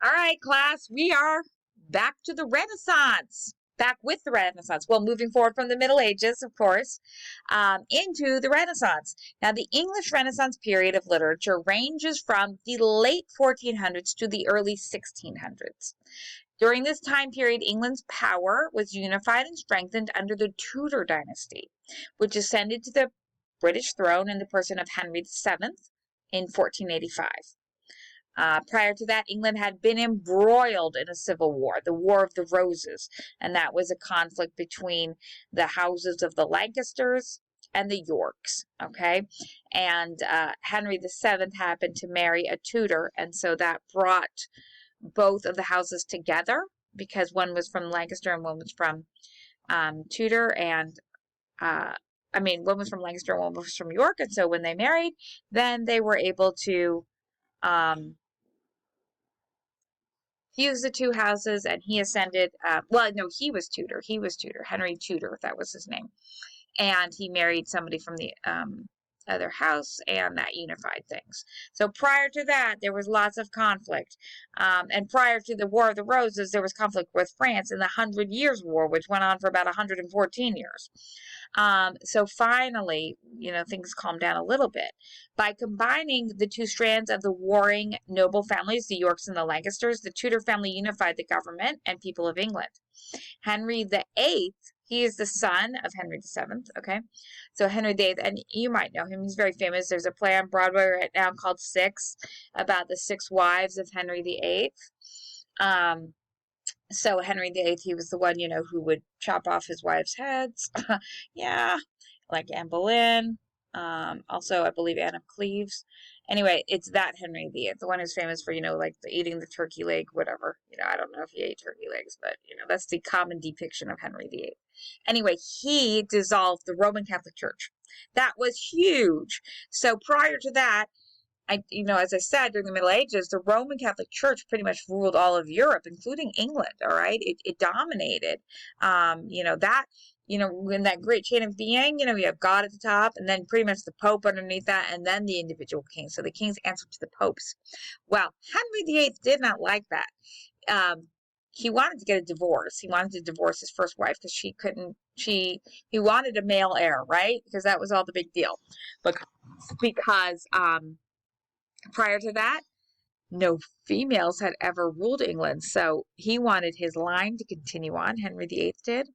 All right, class, we are back to the Renaissance. Back with the Renaissance. Well, moving forward from the Middle Ages, of course, into the Renaissance. Now, the English Renaissance period of literature ranges from the late 1400s to the early 1600s. During this time period, England's power was unified and strengthened under the Tudor dynasty, which ascended to the British throne in the person of Henry VII in 1485. Prior to that, England had been embroiled in a civil war, the War of the Roses, and that was a conflict between the houses of the Lancasters and the Yorks, okay? And Henry VII happened to marry a Tudor, and so that brought both of the houses together, because one was from Lancaster and one was from Tudor, and one was from Lancaster and one was from York, and so when they married, then they were able to fuse the two houses, and he ascended, he was Tudor, Henry Tudor, that was his name, and he married somebody from the other house, and that unified things. So prior to that, there was lots of conflict, and prior to the War of the Roses, there was conflict with France in the 100 Years' War, which went on for about 114 years. So finally, things calmed down a little bit. By combining the two strands of the warring noble families, the Yorks and the Lancasters, the Tudor family unified the government and people of England. Henry VIII, he is the son of Henry VII, okay? So Henry VIII, and you might know him, he's very famous. There's a play on Broadway right now called Six, about the 6 wives of Henry VIII. So Henry VIII, he was the one, who would chop off his wives' heads. Yeah, like Anne Boleyn. Also, I believe Anne of Cleves. Anyway, it's that Henry VIII, the one who's famous for, eating the turkey leg, whatever. I don't know if he ate turkey legs, but, that's the common depiction of Henry VIII. Anyway, he dissolved the Roman Catholic Church. That was huge. So prior to that, as I said, during the Middle Ages, the Roman Catholic Church pretty much ruled all of Europe, including England, all right? It dominated, in that great chain of being, you have God at the top, and then pretty much the Pope underneath that, and then the individual kings. So the kings answered to the popes. Well, Henry VIII did not like that. He wanted to get a divorce. He wanted to divorce his first wife because he wanted a male heir, right? Because that was all the big deal. Because prior to that, no females had ever ruled England, so he wanted his line to continue on. Henry VIII did.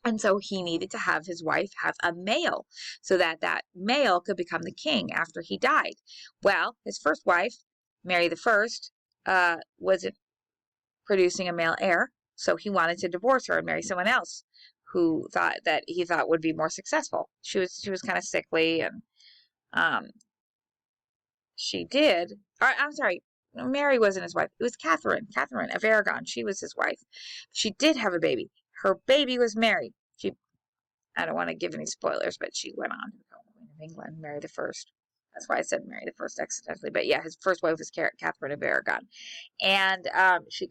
And so he needed to have his wife have a male so that that male could become the king after he died. Well, his first wife, Mary I, wasn't producing a male heir, so he wanted to divorce her and marry someone else who he thought would be more successful. She was kind of sickly, and she did. I'm sorry, Mary wasn't his wife. It was Catherine of Aragon. She was his wife. She did have a baby. Her baby was Mary. I don't want to give any spoilers, but she went on to become Queen of England, Mary I. That's why I said Mary I accidentally. But yeah, his first wife was Catherine of Aragon. And she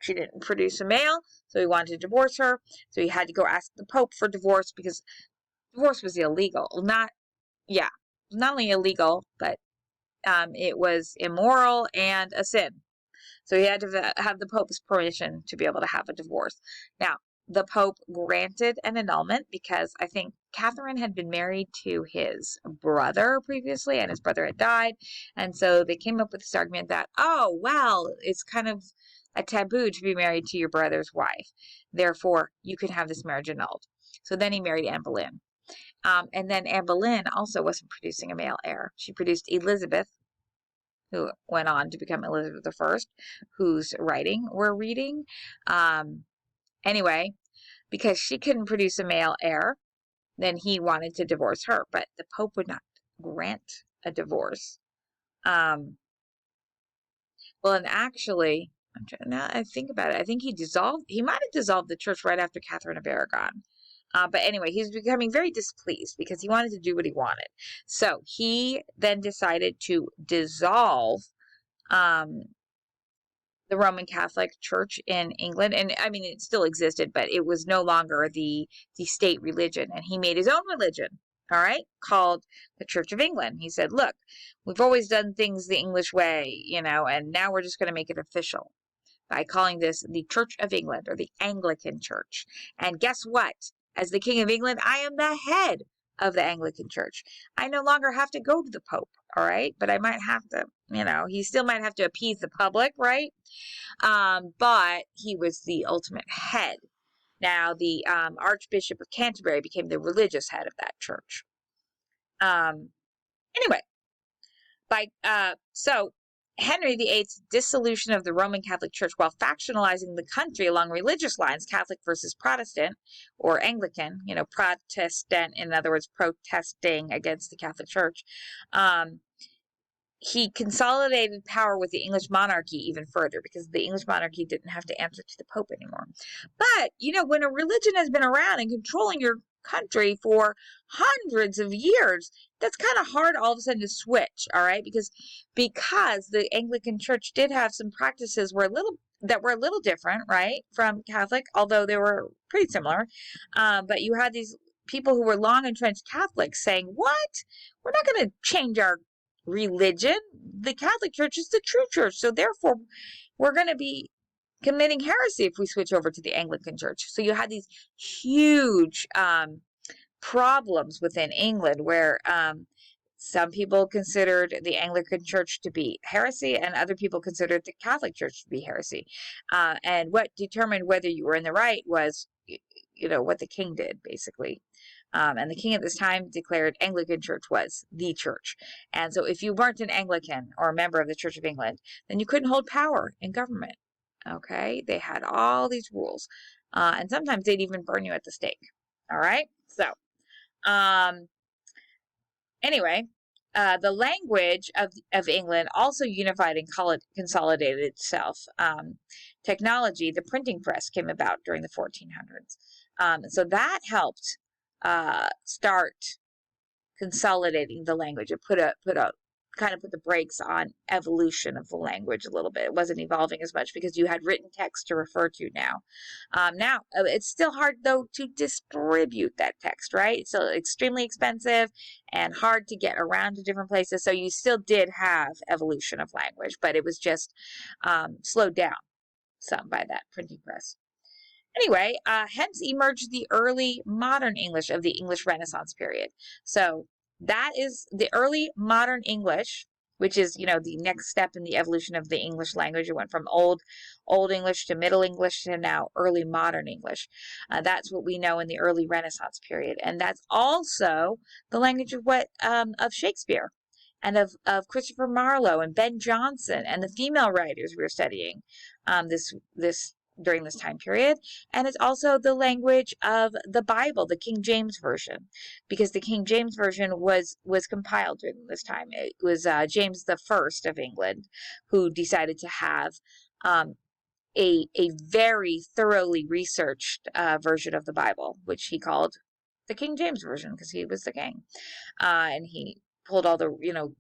didn't produce a male, so he wanted to divorce her. So he had to go ask the Pope for divorce because divorce was illegal. Not only illegal, but it was immoral and a sin. So he had to have the Pope's permission to be able to have a divorce. Now, the Pope granted an annulment because I think Catherine had been married to his brother previously, and his brother had died. And so they came up with this argument that, it's kind of a taboo to be married to your brother's wife. Therefore, you can have this marriage annulled. So then he married Anne Boleyn. And then Anne Boleyn also wasn't producing a male heir. She produced Elizabeth, who went on to become Elizabeth I, whose writing we're reading. Anyway, because she couldn't produce a male heir, then he wanted to divorce her, but the Pope would not grant a divorce. And actually, now I think about it, I think he might have dissolved the church right after Catherine of Aragon. But anyway, he's becoming very displeased because he wanted to do what he wanted. So he then decided to dissolve the Roman Catholic Church in England. And it still existed, but it was no longer the state religion. And he made his own religion. all right, called the Church of England. He said, look, we've always done things the English way, and now we're just going to make it official by calling this the Church of England, or the Anglican Church. And guess what? As the King of England, I am the head of the Anglican Church. I no longer have to go to the Pope, all right? But I might have to, he still might have to appease the public, right? But he was the ultimate head. Now, the Archbishop of Canterbury became the religious head of that church. Anyway, so Henry VIII's dissolution of the Roman Catholic Church while factionalizing the country along religious lines, Catholic versus Protestant, or Anglican, Protestant, in other words, protesting against the Catholic Church, he consolidated power with the English monarchy even further, because the English monarchy didn't have to answer to the Pope anymore. But, when a religion has been around and controlling your country for hundreds of years, that's kind of hard all of a sudden to switch, all right? Because the Anglican Church did have some practices that were a little different, right, from Catholic, although they were pretty similar. But you had these people who were long entrenched Catholics saying, what? We're not going to change our religion. The Catholic Church is the true church, so therefore we're going to be committing heresy if we switch over to the Anglican Church. So you had these huge problems within England where some people considered the Anglican Church to be heresy, and other people considered the Catholic Church to be heresy. And what determined whether you were in the right was, what the king did, basically. And the king at this time declared Anglican Church was the church. And so if you weren't an Anglican or a member of the Church of England, then you couldn't hold power in government. Okay? They had all these rules. And sometimes they'd even burn you at the stake. All right? So, anyway, the language of England also unified and consolidated itself. Technology, the printing press, came about during the 1400s. So that helped start consolidating the language. It put the brakes on evolution of the language a little bit. It wasn't evolving as much because you had written text to refer to now. Now, it's still hard, though, to distribute that text, right? It's still extremely expensive and hard to get around to different places. So you still did have evolution of language, but it was just slowed down some by that printing press. Anyway, hence emerged the early modern English of the English Renaissance period. So that is the early modern English, which is, the next step in the evolution of the English language. It went from Old English to Middle English to now early modern English. That's what we know in the early Renaissance period. And that's also the language of Shakespeare and of Christopher Marlowe and Ben Jonson and the female writers we were studying during this time period. And it's also the language of the Bible, the King James Version, because the King James Version was compiled during this time. It was James I of England who decided to have a very thoroughly researched version of the Bible, which he called the King James Version because he was the king. And he pulled all the,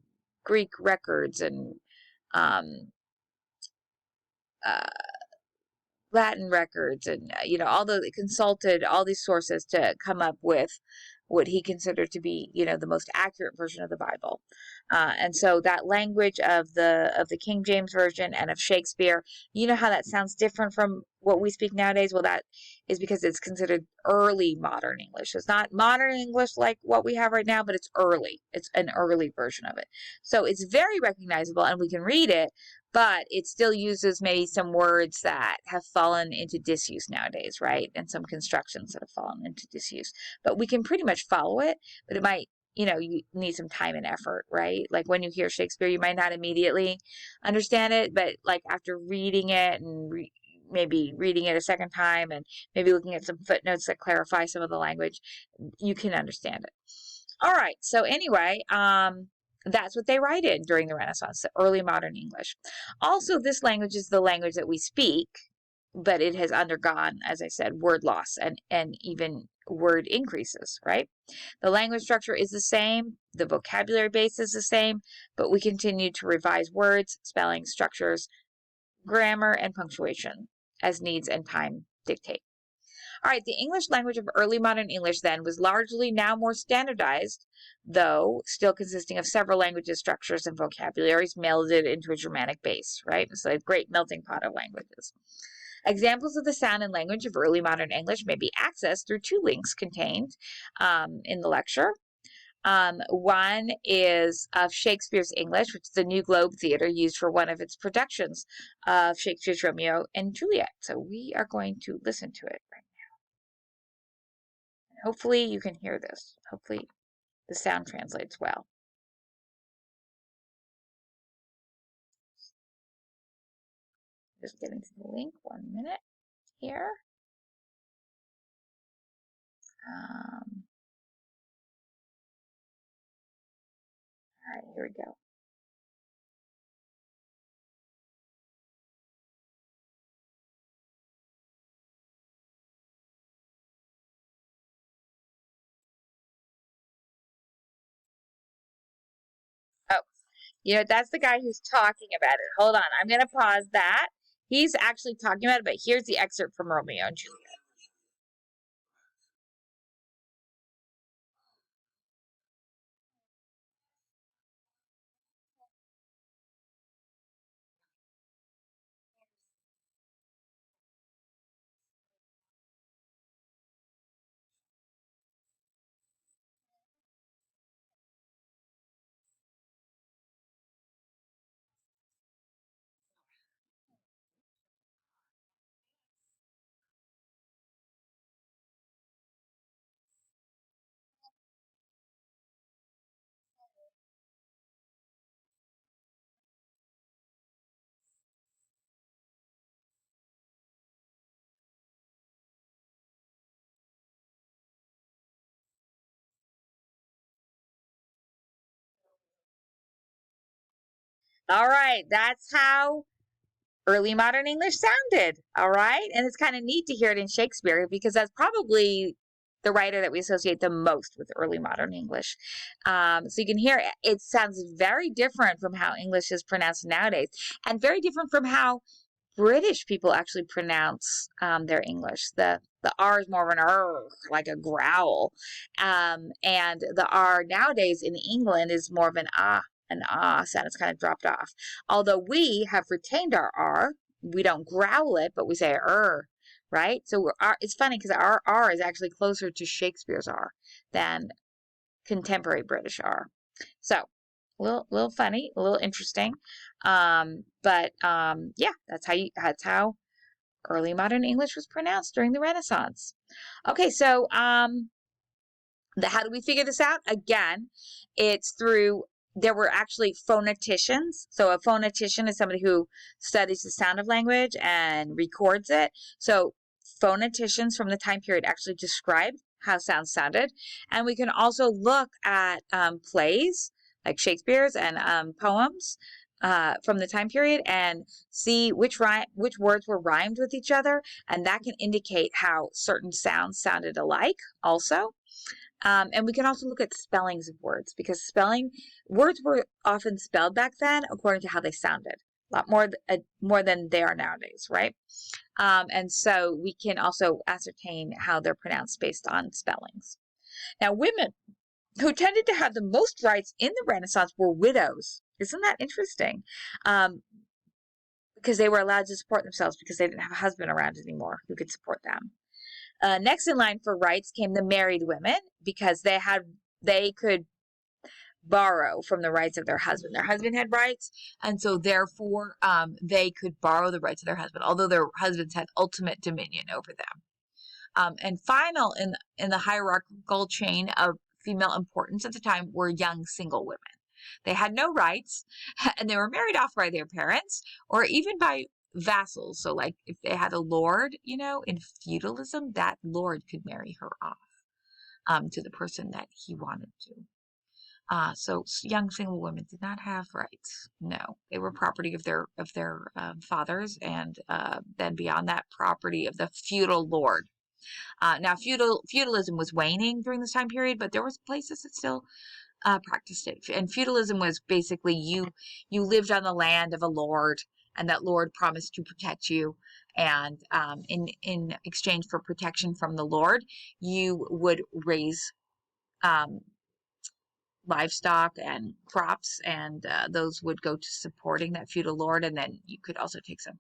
Greek records and Latin records and, consulted all these sources to come up with what he considered to be, the most accurate version of the Bible. And so that language of the King James Version and of Shakespeare, how that sounds different from what we speak nowadays? Well, that is because it's considered early modern English. It's not modern English like what we have right now, but it's early. It's an early version of it. So it's very recognizable and we can read it, but it still uses maybe some words that have fallen into disuse nowadays, right? And some constructions that have fallen into disuse. But we can pretty much follow it, but it might, you need some time and effort, right? Like when you hear Shakespeare, you might not immediately understand it, but like after reading it and maybe reading it a second time and maybe looking at some footnotes that clarify some of the language, you can understand it. All right. So anyway, that's what they write in during the Renaissance, the early modern English. Also, this language is the language that we speak, but it has undergone, as I said, word loss and even word increases, right? The language structure is the same, the vocabulary base is the same, but we continue to revise words, spelling, structures, grammar, and punctuation as needs and time dictate. All right, the English language of early modern English then was largely now more standardized, though still consisting of several languages, structures, and vocabularies melded into a Germanic base, right? So a great melting pot of languages. Examples of the sound and language of early modern English may be accessed through two links contained in the lecture. One is of Shakespeare's English, which the New Globe Theatre used for one of its productions of Shakespeare's Romeo and Juliet. So we are going to listen to it right now. Hopefully you can hear this. Hopefully the sound translates well. Just getting to the link. 1 minute here. All right, here we go. Oh, that's the guy who's talking about it. Hold on, I'm going to pause that. He's actually talking about it, but here's the excerpt from Romeo and Juliet. All right, that's how early modern English sounded. All right, and it's kind of neat to hear it in Shakespeare because that's probably the writer that we associate the most with early modern English. So you can hear it sounds very different from how English is pronounced nowadays, and very different from how British people actually pronounce their English. The R is more of an R, like a growl, and the R nowadays in England is more of an sound. It's kind of dropped off. Although we have retained our R, we don't growl it, but we say right? So it's funny because our R is actually closer to Shakespeare's R than contemporary British R. So a little funny, a little interesting. But yeah, that's how early modern English was pronounced during the Renaissance. Okay, so how do we figure this out? Again, it's through there were actually phoneticians. So a phonetician is somebody who studies the sound of language and records it. So phoneticians from the time period actually described how sounds sounded. And we can also look at plays like Shakespeare's and poems from the time period and see which words were rhymed with each other. And that can indicate how certain sounds sounded alike also. And we can also look at spellings of words because words were often spelled back then according to how they sounded, a lot more than they are nowadays, right? And so we can also ascertain how they're pronounced based on spellings. Now, women who tended to have the most rights in the Renaissance were widows. Isn't that interesting? Because they were allowed to support themselves because they didn't have a husband around anymore who could support them. Next in line for rights came the married women because they could borrow from the rights of their husband. Their husband had rights, and so therefore they could borrow the rights of their husband, although their husbands had ultimate dominion over them. And final in the hierarchical chain of female importance at the time were young single women. They had no rights, and they were married off by their parents or even by vassals. So like if they had a lord, in feudalism, that lord could marry her off to the person that he wanted to. So young single women did not have rights. No, they were property of their fathers, and then beyond that, property of the feudal lord. Now feudalism was waning during this time period, but there was places that still practiced it. And feudalism was basically you lived on the land of a lord, and that lord promised to protect you. And in exchange for protection from the Lord, you would raise livestock and crops, and those would go to supporting that feudal lord. And then you could also take some